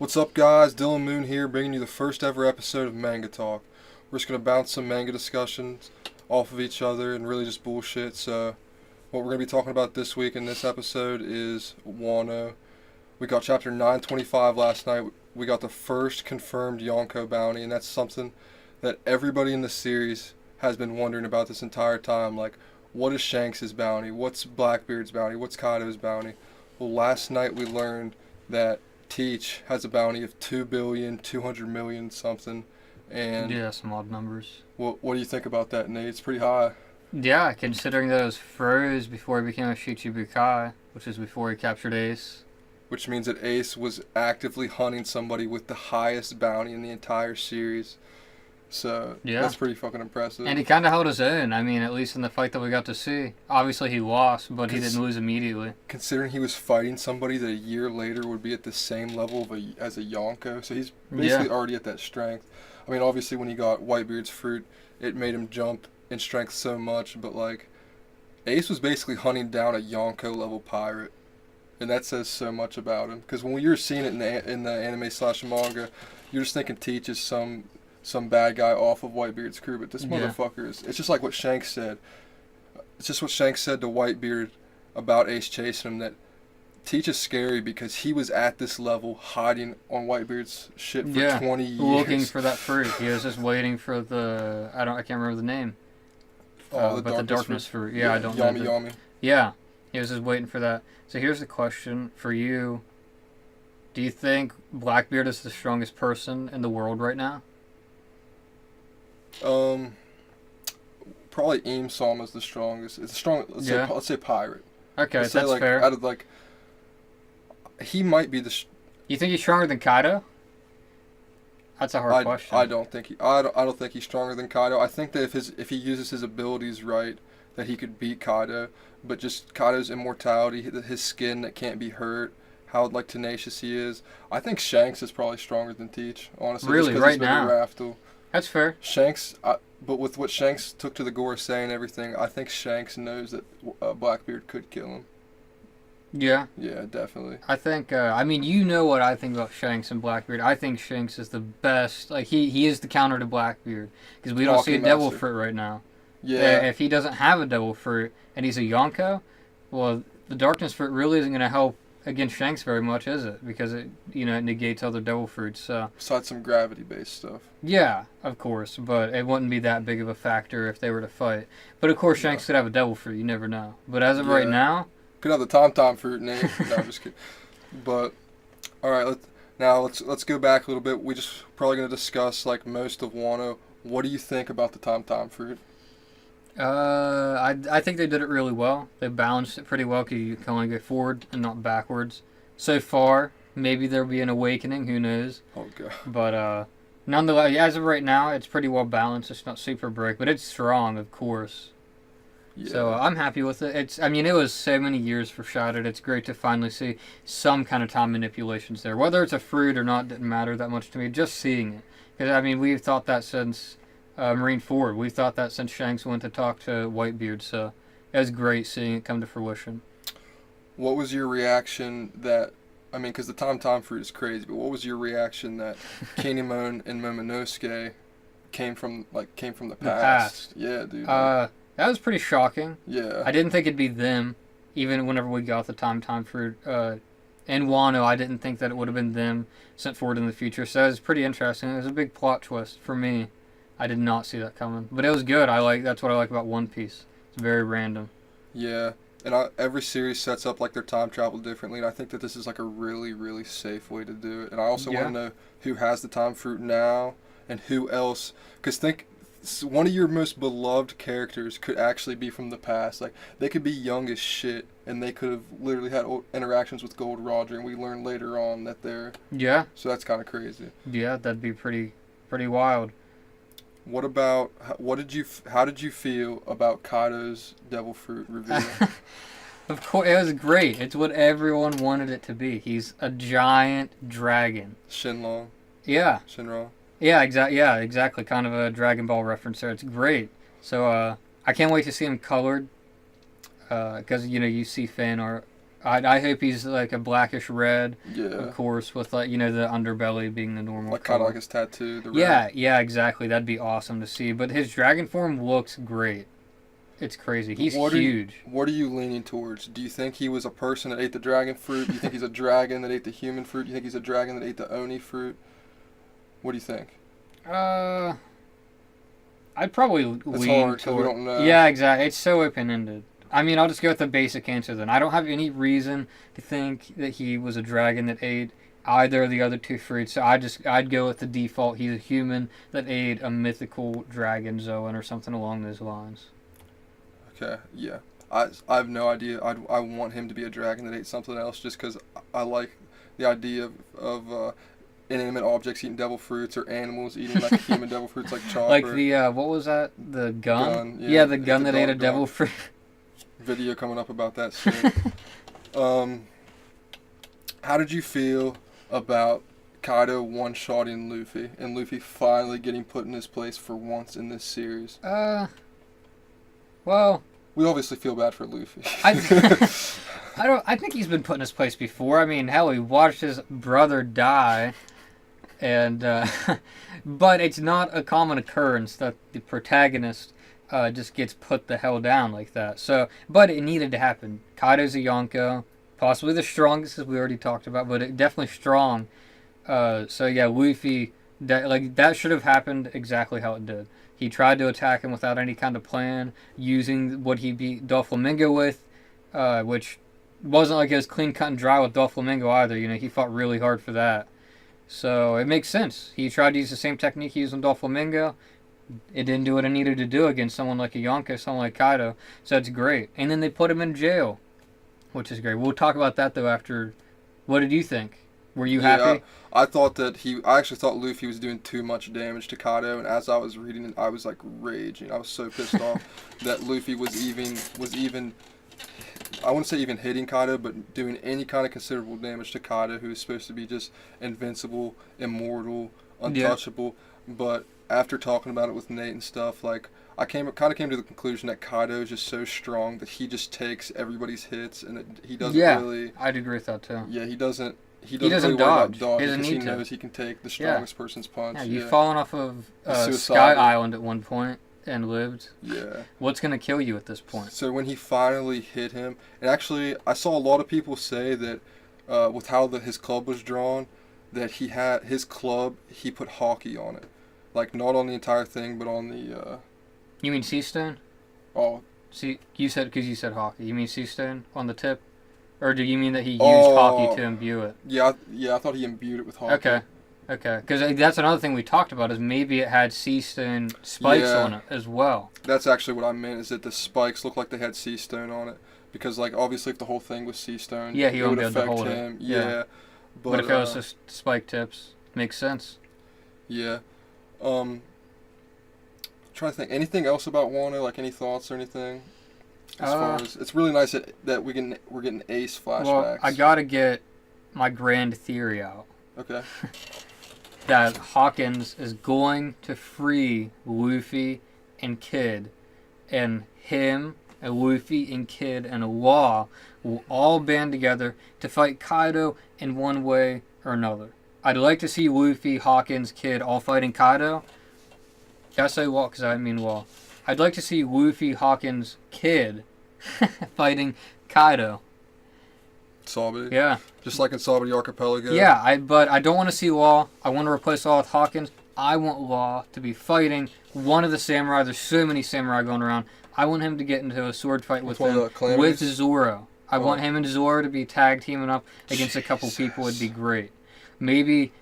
What's up, guys? Dylan Moon here, bringing you the first ever episode of Manga Talk. We're just going to bounce some manga discussions off of each other and really just bullshit. So, what we're going to be talking about this week in this episode is Wano. We got chapter 925 last night. We got the first confirmed Yonko bounty, and that's something that everybody in the series has been wondering about this entire time. Like, what is Shanks' bounty? What's Blackbeard's bounty? What's Kaito's bounty? Well, last night we learned that Teach has a bounty of 2,200,000,000 something, and yeah, some odd numbers. What do you think about that, Nate? It's pretty high. Yeah, considering that it was froze before he became a Shichibukai, which is before he captured Ace. Which means that Ace was actively hunting somebody with the highest bounty in the entire series. So, yeah, that's pretty fucking impressive. And he kind of held his own, I mean, at least in the fight that we got to see. Obviously he lost, but he didn't lose immediately. Considering he was fighting somebody that a year later would be at the same level as a Yonko, so he's basically already at that strength. I mean, obviously when he got Whitebeard's fruit, it made him jump in strength so much, but like, Ace was basically hunting down a Yonko level pirate. And that says so much about him. Because when you're seeing it in the anime/manga, you're just thinking Teach is some bad guy off of Whitebeard's crew, but this motherfucker is. It's just like what Shanks said. It's just what Shanks said to Whitebeard about Ace chasing him, that Teach is scary because he was at this level hiding on Whitebeard's shit for 20 years. Looking for that fruit. He was just waiting for the... I can't remember the name. The darkness fruit. Yeah, I don't know. Yami. Yeah, he was just waiting for that. So here's the question for you. Do you think Blackbeard is the strongest person in the world right now? Probably Eam-Sama is the strongest. It's the strongest. Let's say pirate. Okay, that's fair. Out of he might be the. You think he's stronger than Kaito? That's a hard question. I don't think he's stronger than Kaito. I think that if he uses his abilities right, that he could beat Kaito. But just Kaito's immortality, his skin that can't be hurt, how tenacious he is. I think Shanks is probably stronger than Teach. Honestly, really, right now. That's fair. Shanks, but with what Shanks took to the Gorosei and everything, I think Shanks knows that Blackbeard could kill him. Yeah. Yeah, definitely. I think, you know what I think about Shanks and Blackbeard. I think Shanks is the best. Like, he is the counter to Blackbeard. Because we don't see a devil fruit right now. Yeah. If he doesn't have a devil fruit and he's a Yonko, well, the darkness fruit really isn't going to help against Shanks very much, is it? Because it negates other devil fruits. So. Besides some gravity-based stuff. Yeah, of course, but it wouldn't be that big of a factor if they were to fight. But of course, Shanks could have a devil fruit. You never know. But as of right now, could have the Tom fruit name. No, I'm just kidding. But all right, let's go back a little bit. We just probably gonna discuss most of Wano. What do you think about the Tom fruit? I think they did it really well. They balanced it pretty well because you can only go forward and not backwards. So far, maybe there'll be an awakening. Who knows? Oh god. But nonetheless, as of right now, it's pretty well balanced. It's not super brick, but it's strong, of course. Yeah. So I'm happy with it. It was so many years foreshadowed. It's great to finally see some kind of time manipulations there. Whether it's a fruit or not didn't matter that much to me. Just seeing it, because we've thought that since Marineford. We've thought that since Shanks went to talk to Whitebeard. So it was great seeing it come to fruition. What was your reaction because the Tom fruit is crazy, but what was your reaction that Kinemon and Momonosuke came from the past? Yeah, dude. That was pretty shocking. Yeah. I didn't think it'd be them, even whenever we got the Tom fruit. In Wano, I didn't think that it would have been them sent forward in the future. So it was pretty interesting. It was a big plot twist for me. I did not see that coming. But it was good. That's what I like about One Piece. It's very random. Yeah. And every series sets up their time travel differently, and I think that this is a really, really safe way to do it. And I also want to know who has the Tom fruit now and who else. Because one of your most beloved characters could actually be from the past. They could be young as shit, and they could have literally had interactions with Gold Roger, and we learn later on that they're... Yeah. So that's kind of crazy. Yeah, that'd be pretty wild. What about... How did you feel about Kaito's Devil Fruit reveal? Of course, it was great. It's what everyone wanted it to be. He's a giant dragon. Shenlong. Yeah. Shenron. Yeah, exactly. Kind of a Dragon Ball reference there. It's great. So I can't wait to see him colored. Because you see fan art I hope he's like a blackish red, Yeah. of course, with like the underbelly being the normal Like kind of color. like his tattoo. The Yeah, red. yeah, exactly. That'd be awesome to see. But his dragon form looks great. It's crazy. He's huge. What are you leaning towards? Do you think he was a person that ate the dragon fruit? Do you think he's a dragon that ate the human fruit? Do you think he's a dragon that ate the oni fruit? What do you think? I'd probably It's lean hard 'cause we don't know. Yeah, exactly. It's so open-ended. I mean, I'll just go with the basic answer then. I don't have any reason to think that he was a dragon that ate either of the other two fruits. So I'd go with the default. He's a human that ate a mythical dragon Zoan or something along those lines. Okay, yeah. I have no idea. I want him to be a dragon that ate something else just because I like the idea of inanimate objects eating devil fruits or animals eating like human devil fruits like Chopper. Like the what was that? The gun? Yeah, the gun that ate a devil fruit. Video coming up about that soon. How did you feel about Kaito one-shotting Luffy and Luffy finally getting put in his place for once in this series? Well, we obviously feel bad for Luffy. I think he's been put in his place before. I mean, hell, he watched his brother die, and but it's not a common occurrence that the protagonist just gets put the hell down like that. So, but it needed to happen. Kaito's a Yonko, possibly the strongest, as we already talked about, but definitely strong. So yeah, Luffy, that should have happened exactly how it did. He tried to attack him without any kind of plan, using what he beat Doflamingo with, which wasn't like it was clean cut and dry with Doflamingo either. He fought really hard for that. So it makes sense. He tried to use the same technique he used on Doflamingo. It didn't do what it needed to do against someone like a Yonko, someone like Kaito. So it's great. And then they put him in jail, which is great. We'll talk about that though after. What did you think? Were you happy? I thought that I actually thought Luffy was doing too much damage to Kaito, and as I was reading it, I was like raging. I was so pissed off that Luffy was even. I wouldn't say even hitting Kaito, but doing any kind of considerable damage to Kaito, who's supposed to be just invincible, immortal, untouchable. Yeah. But after talking about it with Nate and stuff, like I kind of came to the conclusion that Kaito is just so strong that he just takes everybody's hits, and he doesn't really. Yeah, I'd agree with that too. Yeah, he doesn't. He doesn't really dodge. Because he knows he can take the strongest person's punch. Yeah, you've fallen off of Sky Island at one point and lived. Yeah. What's going to kill you at this point? So when he finally hit him, and actually I saw a lot of people say that with how his club was drawn, that he had his club, he put hockey on it. Like not on the entire thing, but on the... You mean sea stone? Oh. See, you said hockey. You mean sea stone on the tip? Or do you mean that he used hockey to imbue it? Yeah, I thought he imbued it with hockey. Okay. Because that's another thing we talked about is maybe it had sea stone spikes on it as well. That's actually what I meant, is that the spikes looked like they had sea stone on it. Because, like, obviously if the whole thing was sea stone, he it would be able affect to hold him. It. Yeah. But if it was just spike tips, makes sense. Yeah. I'm trying to think. Anything else about Wano? Like, any thoughts or anything? As far as it's really nice that we're getting Ace flashbacks. Well, I gotta get my grand theory out. Okay. That Hawkins is going to free Luffy and Kid, and him and Luffy and Kid and Law will all band together to fight Kaito in one way or another. I'd like to see Luffy, Hawkins, Kid all fighting Kaito. Did I say Law? Because I mean Law. I'd like to see Luffy, Hawkins, Kid fighting Kaito. Sabo? Yeah. Just like in Sabo the Archipelago? Yeah, but I don't want to see Law. I want to replace Law with Hawkins. I want Law to be fighting one of the samurai. There's so many samurai going around. I want him to get into a sword fight with Zoro. I want him and Zoro to be tag teaming up against a couple people. It'd be great. Maybe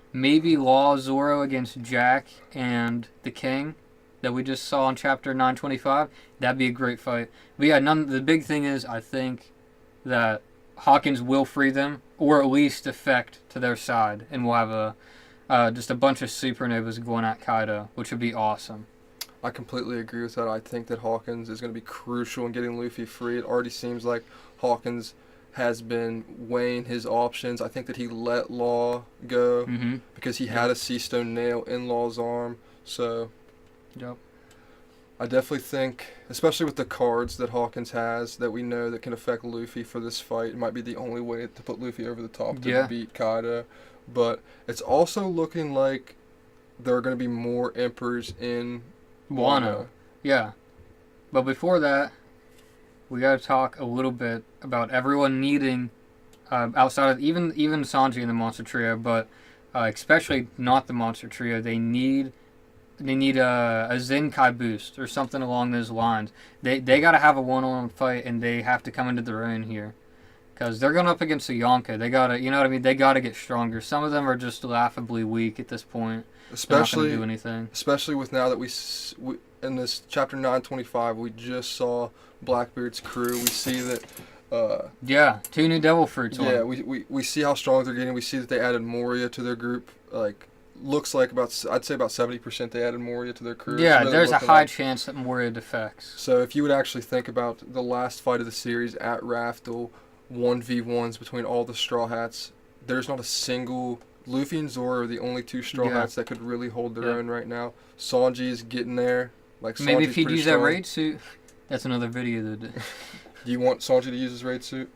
Law Zoro against Jack and the King that we just saw in chapter 925. That'd be a great fight. But yeah, the big thing is I think that Hawkins will free them, or at least defect to their side, and we'll have just a bunch of supernovas going at Kaito, which would be awesome. I completely agree with that. I think that Hawkins is going to be crucial in getting Luffy free. It already seems like Hawkins has been weighing his options. I think that he let Law go because he had a sea stone nail in Law's arm. So, yep. I definitely think, especially with the cards that Hawkins has that we know that can affect Luffy for this fight, it might be the only way to put Luffy over the top to beat Kaito. But it's also looking like there are going to be more Emperors in Wano. Yeah. But before that, we got to talk a little bit about everyone needing, outside of even Sanji and the Monster Trio, but especially not the Monster Trio, they need a Zenkai boost or something along those lines. They got to have a one-on-one fight, and they have to come into their own here. Because they're going up against a Yonko. They got to, you know what I mean? They got to get stronger. Some of them are just laughably weak at this point. Especially, they're not going to do anything. Especially with now that we in this chapter 925, we just saw Blackbeard's crew. We see that... 2 new devil fruits. Yeah, we see how strong they're getting. We see that they added Moria to their group. Looks like I'd say about 70% they added Moria to their crew. Yeah, so there's a high chance that Moria defects. So if you would actually think about the last fight of the series at Raftel, 1v1s between all the Straw Hats, there's not a single... Luffy and Zoro are the only 2 Straw Hats that could really hold their own right now. Sanji is getting there. Maybe if he'd use that raid suit. That's another video that did. Do you want Sanji to use his raid suit?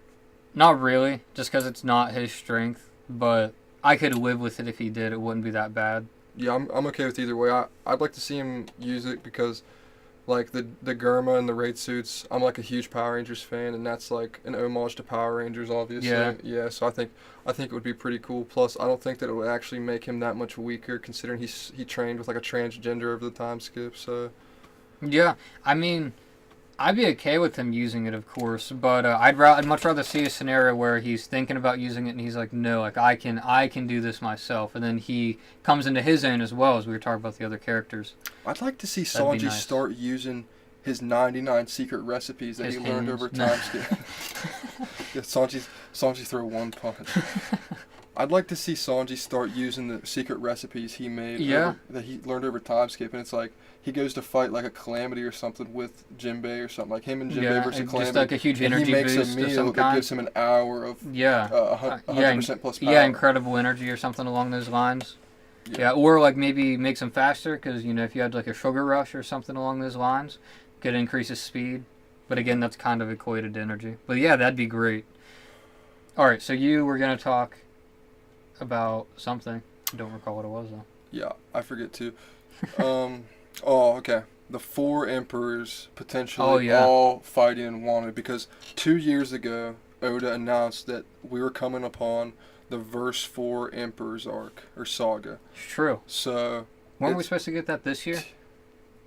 Not really, just because it's not his strength. But I could live with it if he did. It wouldn't be that bad. Yeah, I'm okay with either way. I'd like to see him use it because... the Germa and the raid suits, I'm a huge Power Rangers fan, and that's an homage to Power Rangers, obviously. Yeah. So I think it would be pretty cool. Plus, I don't think that it would actually make him that much weaker, considering he trained with a transgender over the time skip. So. Yeah, I mean, I'd be okay with him using it, of course, but I'd much rather see a scenario where he's thinking about using it and he's like, no, I can do this myself, and then he comes into his own as well, as we were talking about the other characters. I'd like to see Sanji start using his 99 secret recipes that he learned over time skip. Yeah, Sanji throw one punch. I'd like to see Sanji start using the secret recipes he made that he learned over time skip, and it's he goes to fight a Calamity or something with Jinbei or something, like him and Jinbei versus Calamity. Just a huge energy boost of some kind. He makes a meal that gives him an hour of 100% plus power. Yeah, incredible energy or something along those lines. Yeah, or maybe makes him faster, because if you had a sugar rush or something along those lines, could increase his speed. But again, that's kind of equated to energy. But yeah, that'd be great. All right, so you were going to talk about something. I don't recall what it was, though. Yeah, I forget too. Okay. The 4 Emperors potentially all fighting in Wano, because 2 years ago, Oda announced that we were coming upon the Verse 4 Emperors arc, or saga. It's true. So... Weren't we supposed to get that this year?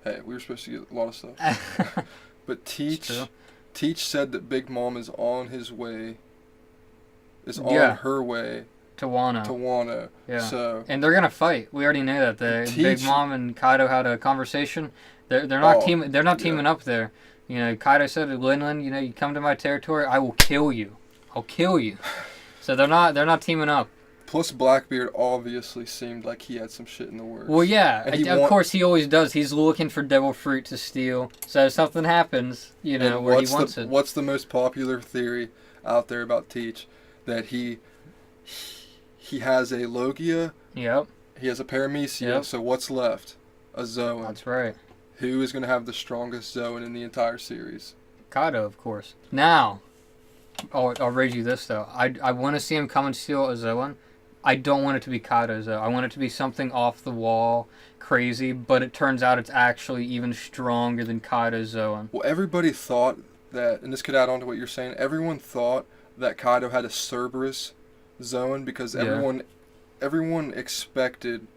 Hey, we were supposed to get a lot of stuff. But Teach said that Big Mom is on his way. Is on her way to Wano. Yeah. So, and they're gonna fight. We already know that. Big Mom and Kaito had a conversation. They're not teaming. They're not teaming up there. Kaito said to Linlin, you come to my territory, I will kill you. I'll kill you. So they're not teaming up. Plus, Blackbeard obviously seemed like he had some shit in the works. Well, yeah, of course he always does. He's looking for devil fruit to steal. So if something happens, where he wants it. What's the most popular theory out there about Teach? That he has a Logia. Yep. He has a Paramecia. Yep. So what's left? A Zoan. That's right. Who is going to have the strongest Zoan in the entire series? Kaito, of course. Now, I'll raise you this, though. I want to see him come and steal a Zoan. I don't want it to be Kaito's, though. I want it to be something off the wall, crazy, but it turns out it's actually even stronger than Kaito's Zoan. Well, everybody thought that, and this could add on to what you're saying, everyone thought that Kaito had a Cerberus Zoan, because everyone expected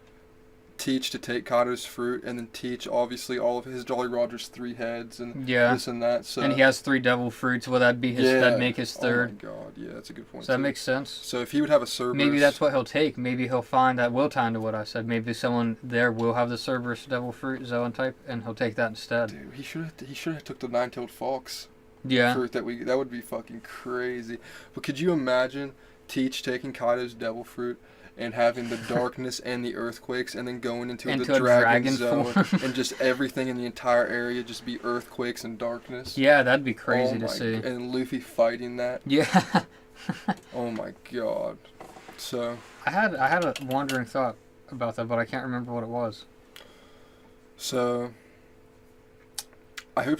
Teach to take Kato's fruit, and then Teach obviously all of his Jolly Roger's 3 heads and this and that. So and he has 3 devil fruits. Will that be his? That'd make his 3rd. Oh my god, yeah, that's a good point. So that makes sense. So if he would have a Cerberus, maybe that's what he'll take. Maybe he'll find that will tie into what I said. Maybe someone there will have the Cerberus devil fruit Zoan type, and he'll take that instead. Dude, he should have took the 9-tailed fox. Yeah. Fruit that would be fucking crazy. But could you imagine Teach taking Kaido's devil fruit and having the darkness and the earthquakes, and then going into the dragon zone, and just everything in the entire area just be earthquakes and darkness? Yeah, that'd be crazy to see. And Luffy fighting that. Yeah. Oh my god. So I had a wandering thought about that, but I can't remember what it was. So I hope.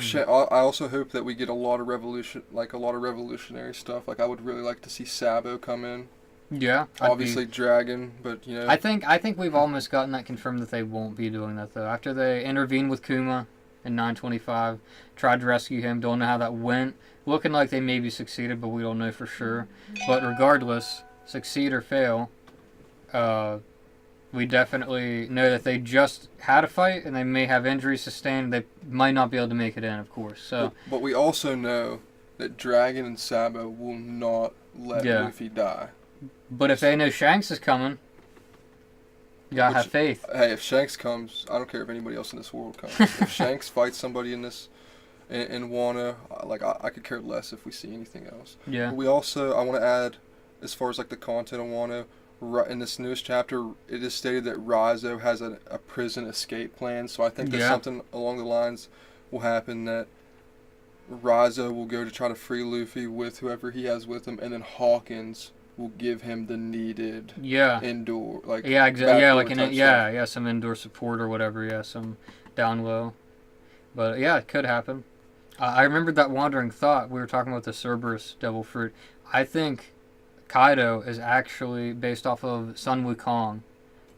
I also hope that we get a lot of revolutionary stuff. Like I would really like to see Sabo come in. Yeah. Obviously Dragon, but you know. I think we've almost gotten that confirmed that they won't be doing that though. After they intervened with Kuma in 925, tried to rescue him. Don't know how that went. Looking like they maybe succeeded, but we don't know for sure. But regardless, succeed or fail, we definitely know that they just had a fight and they may have injuries sustained. They might not be able to make it in, of course. So, but we also know that Dragon and Sabo will not let Luffy die. But if they know Shanks is coming, you gotta have faith. Hey, if Shanks comes, I don't care if anybody else in this world comes. If Shanks fights somebody in Wano, I could care less if we see anything else. Yeah. But we also, I want to add, as far as like the content of Wano, in this newest chapter, it is stated that Rizzo has a prison escape plan. So I think that something along the lines will happen that Rizzo will go to try to free Luffy with whoever he has with him, and then Hawkins will give him the needed indoor some indoor support or whatever, some down low. But yeah, it could happen. I remembered that wandering thought. We were talking about the Cerberus devil fruit. I think Kaito is actually based off of Sun Wukong.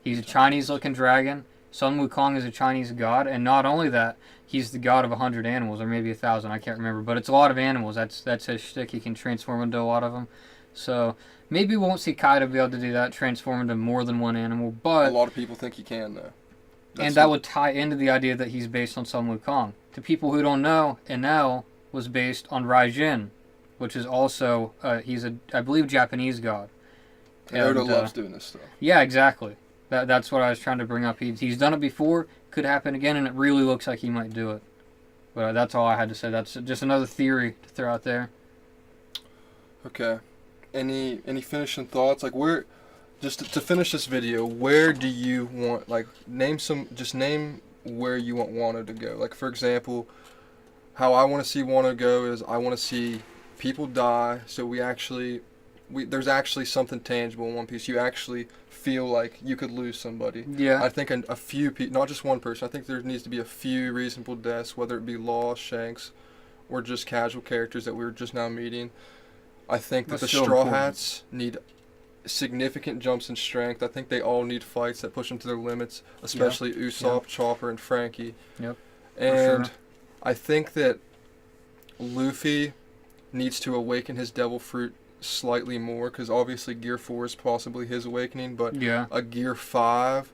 He's a Chinese-looking dragon. Sun Wukong is a Chinese god, and not only that, he's the god of 100 animals, or maybe 1,000, I can't remember. But it's a lot of animals. That's his shtick. He can transform into a lot of them. So maybe we won't see Kaito be able to do that, transform into more than one animal. But a lot of people think he can, though. And that would tie into the idea that he's based on Sun Wukong. To people who don't know, Enel was based on Raijin, which is also, he's I believe, Japanese god. Oda loves doing this stuff. Yeah, exactly. That's what I was trying to bring up. He's done it before, could happen again, and it really looks like he might do it. But that's all I had to say. That's just another theory to throw out there. Okay. Any finishing thoughts? Like, where, just to finish this video, where do you want, like, name where you want Wano to go. Like, for example, how I want to see Wano go is I want to see people die, so there's actually something tangible in One Piece. You actually feel like you could lose somebody. Yeah. I think a few people, not just one person, I think there needs to be a few reasonable deaths, whether it be Law, Shanks, or just casual characters that we were just now meeting. I think that the Straw Hats need significant jumps in strength. I think they all need fights that push them to their limits, especially Usopp, Chopper, and Frankie. Yep. And I think that Luffy needs to awaken his devil fruit slightly more, because obviously Gear 4 is possibly his awakening, but a Gear 5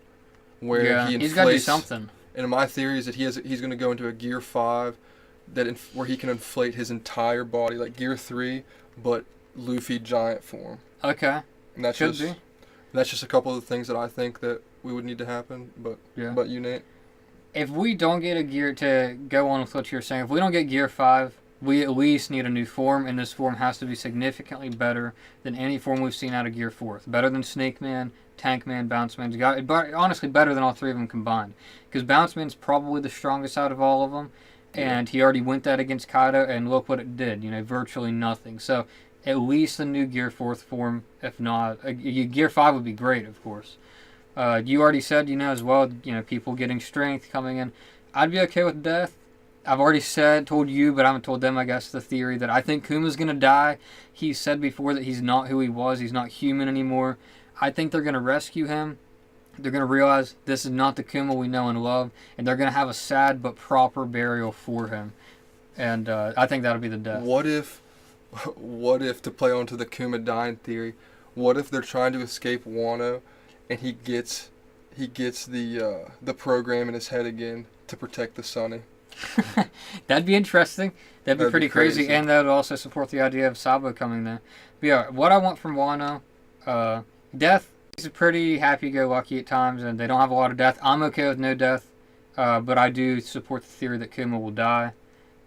where he inflates... He's got to do something. And my theory is that he's going to go into a Gear 5 where he can inflate his entire body, like Gear 3, but Luffy giant form. Okay. And that's just a couple of the things that I think that we would need to happen. But you, Nate? If we don't get a gear, to go on with what you're saying, if we don't get Gear 5, we at least need a new form, and this form has to be significantly better than any form we've seen out of Gear 4. Better than Snake Man, Tank Man, Bounce Man. Honestly, better than all three of them combined. Because Bounce Man's probably the strongest out of all of them, and he already went that against Kaito, and look what it did. Virtually nothing. So at least a new Gear 4th form, if not. Gear 5 would be great, of course. You already said, as well, people getting strength coming in. I'd be okay with death. I've already told you, but I haven't told them, I guess, the theory that I think Kuma's going to die. He said before that he's not who he was. He's not human anymore. I think they're going to rescue him. They're going to realize this is not the Kuma we know and love, and they're going to have a sad but proper burial for him. And I think that'll be the death. What if, to play onto the Kuma dying theory, what if they're trying to escape Wano, and he gets the program in his head again to protect the Sunny? That'd be interesting. That'd be pretty crazy, and that would also support the idea of Sabo coming there. But yeah, what I want from Wano, death. He's pretty happy-go-lucky at times, and they don't have a lot of death. I'm okay with no death, but I do support the theory that Kuma will die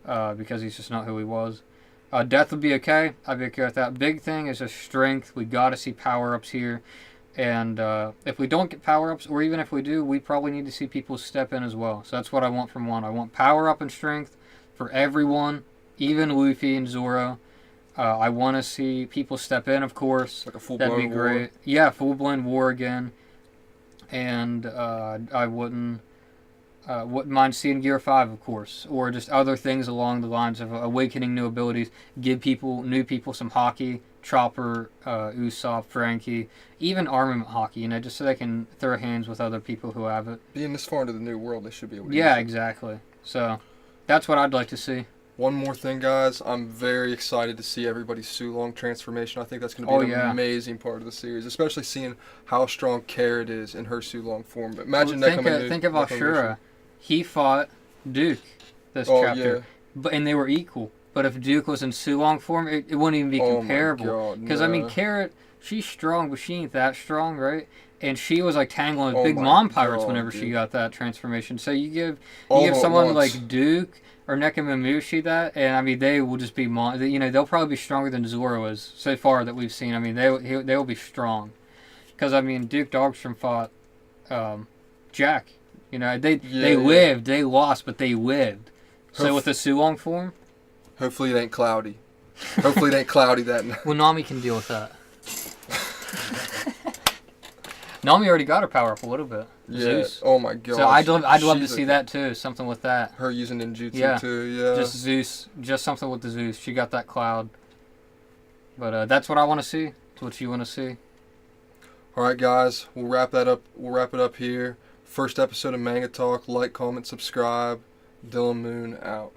because he's just not who he was. Death would be okay. I'd be okay with that. Big thing is just strength. We got to see power-ups here. And if we don't get power-ups, or even if we do, we probably need to see people step in as well. So that's what I want from Wano. I want power-up and strength for everyone, even Luffy and Zoro. I want to see people step in, of course. Like a full-blown war. That'd be great. Yeah, full-blown war again. And I wouldn't... wouldn't mind seeing Gear 5, of course, or just other things along the lines of awakening new abilities, give new people some hockey, Chopper, Usopp, Frankie, even armament hockey, just so they can throw hands with other people who have it. Being this far into the new world, they should be able to Yeah, use it. Exactly. So, that's what I'd like to see. One more thing, guys. I'm very excited to see everybody's Sulong transformation. I think that's going to be an amazing part of the series, especially seeing how strong Carrot is in her Sulong form. Imagine think of Ashura. He fought Duke this chapter, and they were equal. But if Duke was in Sulong form, it wouldn't even be comparable. Because Carrot, she's strong, but she ain't that strong, right? And she was like tangling with big mom pirates whenever she got that transformation. So you give someone like Duke or Nekomamushi that, and they will just be they'll probably be stronger than Zoro is so far that we've seen. They will be strong, because Duke Dogstrom fought Jack. They lived, they lost, but they lived. So with the Sulong form, hopefully it ain't cloudy. Hopefully it ain't cloudy that night. Well, Nami can deal with that. Nami already got her power up a little bit. Yeah. Zeus. Oh my god. So I'd love to see that too. Something with that. Her using ninjutsu too. Yeah. Just Zeus. Just something with the Zeus. She got that cloud. But that's what I want to see. That's what you want to see. All right, guys. We'll wrap it up here. First episode of Manga Talk. Like, comment, subscribe. Dylan Moon out.